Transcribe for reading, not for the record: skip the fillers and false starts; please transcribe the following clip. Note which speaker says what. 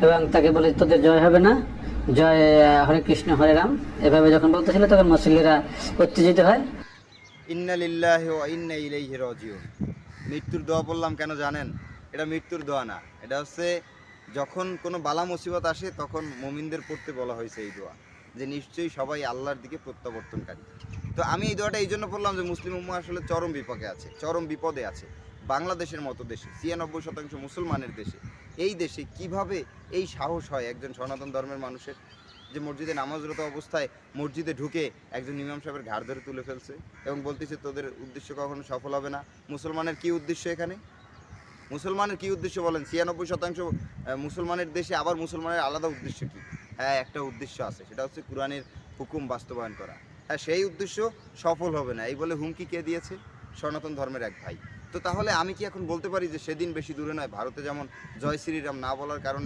Speaker 1: এবং তাকে বলে তোদের জয় হবে না, জয় হরে কৃষ্ণ হরে রাম, এভাবে যখন বলতেছিল তখন মুসল্লিরা উত্তেজিত হয়।
Speaker 2: ইন্না লিল্লাহি ওয়া ইন্না ইলাইহি রাজিউন। মৃত্যুর দোয়া বললাম কেন জানেন? এটা মৃত্যুর দোয়া না, এটা হচ্ছে যখন কোনো বালা মুসিবত আসে তখন মুমিনদের পড়তে বলা হয়েছে এই দোয়া, যে নিশ্চয়ই সবাই আল্লাহর দিকে প্রত্যাবর্তনকারী। তো আমি এই দোয়াটা এই জন্য পড়লাম যে মুসলিম উম্মাহ আসলে চরম বিপদে আছে, চরম বিপদে আছে। বাংলাদেশের মতো দেশে, ৯৬% মুসলমানের দেশে, এই দেশে কিভাবে এই সাহস হয় একজন সনাতন ধর্মের মানুষের, যে মসজিদে নামাজরত অবস্থায় মসজিদে ঢুকে একজন ইমাম সাহেবের ঘাড় ধরে তুলে ফেলছে এবং বলতেছে তোদের উদ্দেশ্য কখনো সফল হবে না। মুসলমানের কি উদ্দেশ্য এখানে? মুসলমানের কি উদ্দেশ্য বলেন? ৯৬% মুসলমানের দেশে আবার মুসলমানের আলাদা উদ্দেশ্য কি? হ্যাঁ, একটা উদ্দেশ্য আছে, সেটা হচ্ছে কোরআনের হুকুম বাস্তবায়ন করা। হ্যাঁ, সেই উদ্দেশ্য সফল হবে না এই বলে হুমকি কে দিয়েছে? সনাতন ধর্মের এক ভাই। তো তাহলে আমি কি এখন বলতে পারি যে সেদিন বেশি দূরে নয়, ভারতে যেমন জয় শ্রীরাম না বলার কারণে